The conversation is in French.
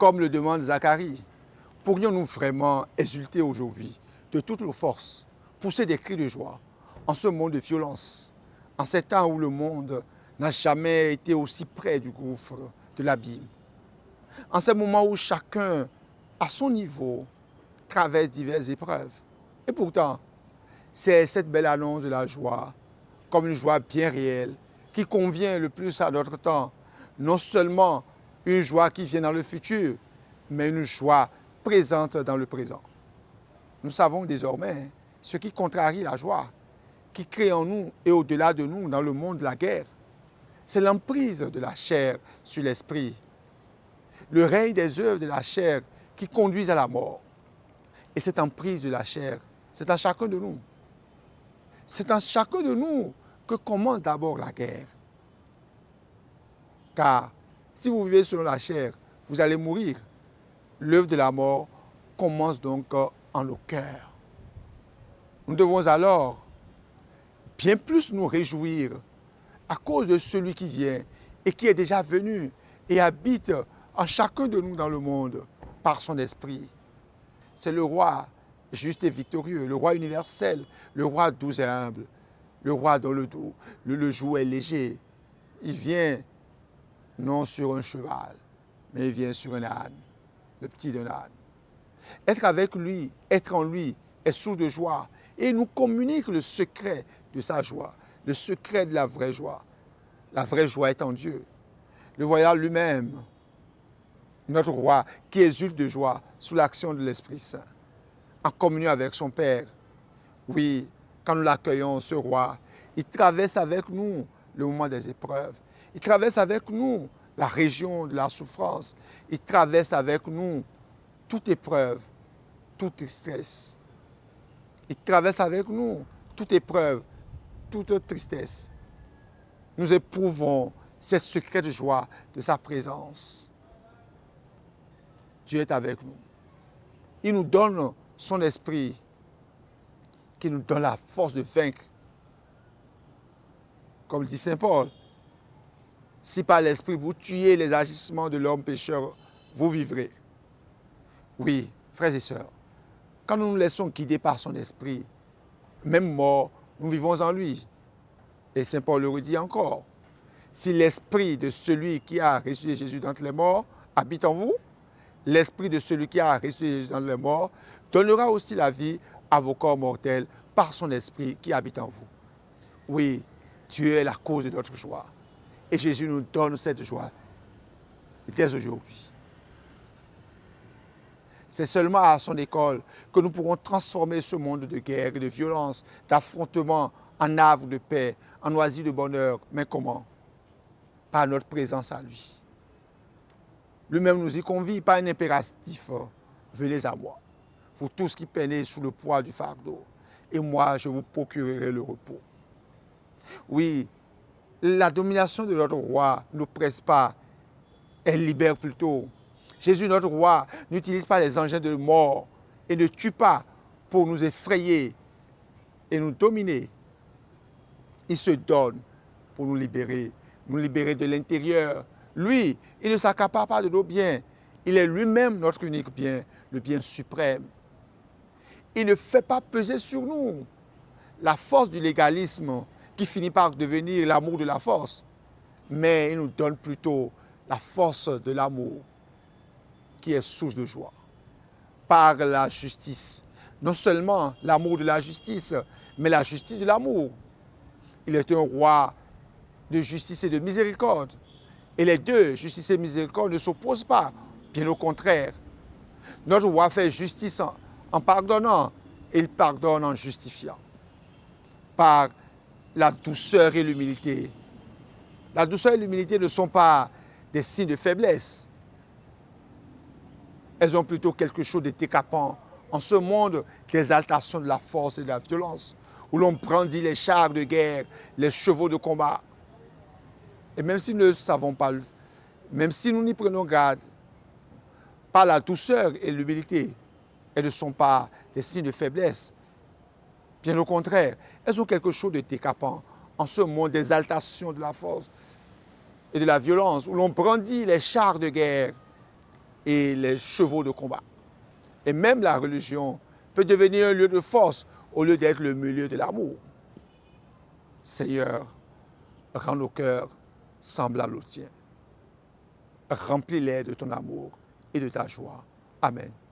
comme le demande Zacharie, pourrions-nous vraiment exulter aujourd'hui de toutes nos forces, pousser des cris de joie en ce monde de violence, en ces temps où le monde n'a jamais été aussi près du gouffre de l'abîme, en ces moments où chacun, à son niveau, traverse diverses épreuves. Et pourtant, c'est cette belle annonce de la joie, comme une joie bien réelle, qui convient le plus à notre temps. Non seulement une joie qui vient dans le futur, mais une joie présente dans le présent. Nous savons désormais ce qui contrarie la joie, qui crée en nous et au-delà de nous dans le monde de la guerre. C'est l'emprise de la chair sur l'esprit, le règne des œuvres de la chair qui conduisent à la mort. Et cette emprise de la chair, c'est en chacun de nous. C'est en chacun de nous que commence d'abord la guerre. Car si vous vivez selon la chair, vous allez mourir. L'œuvre de la mort commence donc en nos cœurs. Nous devons alors bien plus nous réjouir à cause de celui qui vient et qui est déjà venu et habite en chacun de nous dans le monde par son esprit. C'est le roi juste et victorieux, le roi universel, le roi doux et humble, le roi dont le joug est léger. Il vient non sur un cheval, mais il vient sur un âne, le petit d'un âne. Être avec lui, être en lui, est source de joie et il nous communique le secret de sa joie, le secret de la vraie joie. La vraie joie est en Dieu. Le voilà lui-même, notre roi, qui exulte de joie sous l'action de l'Esprit Saint, en communion avec son Père. Oui, quand nous l'accueillons, ce roi, il traverse avec nous le moment des épreuves. Il traverse avec nous la région de la souffrance. Il traverse avec nous toute épreuve, toute tristesse. Il traverse avec nous toute épreuve, toute tristesse. Nous éprouvons cette secrète joie de sa présence. Dieu est avec nous. Il nous donne son esprit qui nous donne la force de vaincre. Comme dit Saint Paul, si par l'esprit vous tuez les agissements de l'homme pécheur, vous vivrez. Oui, frères et sœurs, quand nous nous laissons guider par son esprit, même mort, nous vivons en lui. Et Saint Paul le redit encore, si l'esprit de celui qui a ressuscité Jésus d'entre les morts habite en vous, l'esprit de celui qui a ressuscité Jésus d'entre les morts donnera aussi la vie à vos corps mortels par son esprit qui habite en vous. Oui, Dieu est la cause de notre joie. Et Jésus nous donne cette joie dès aujourd'hui. C'est seulement à son école que nous pourrons transformer ce monde de guerre et de violence, d'affrontement en havre de paix, en oasis de bonheur. Mais comment? Par notre présence à lui. Lui-même nous y convie par un impératif. Venez à moi, vous tous qui peinez sous le poids du fardeau, et moi je vous procurerai le repos. Oui, la domination de notre roi ne nous presse pas, elle libère plutôt. Jésus, notre roi, n'utilise pas les engins de mort et ne tue pas pour nous effrayer et nous dominer. Il se donne pour nous libérer de l'intérieur. Lui, il ne s'accapare pas de nos biens. Il est lui-même notre unique bien, le bien suprême. Il ne fait pas peser sur nous la force du légalisme qui finit par devenir l'amour de la force, mais il nous donne plutôt la force de l'amour qui est source de joie. Par la justice, non seulement l'amour de la justice, mais la justice de l'amour. Il est un roi de justice et de miséricorde. Et les deux, justice et miséricorde, ne s'opposent pas, bien au contraire. Notre roi fait justice en pardonnant, et il pardonne en justifiant. Par la douceur et l'humilité. La douceur et l'humilité ne sont pas des signes de faiblesse. Elles ont plutôt quelque chose de décapant en ce monde d'exaltation de la force et de la violence, où l'on brandit les chars de guerre, les chevaux de combat. Et même si nous ne savons pas, même si nous n'y prenons garde, par la douceur et l'humilité, elles ne sont pas des signes de faiblesse. Bien au contraire, elles ont quelque chose de décapant en ce monde d'exaltation de la force et de la violence, où l'on brandit les chars de guerre, et les chevaux de combat. Et même la religion peut devenir un lieu de force au lieu d'être le milieu de l'amour. Seigneur, rends nos cœurs semblables aux tiens. Remplis-les de ton amour et de ta joie. Amen.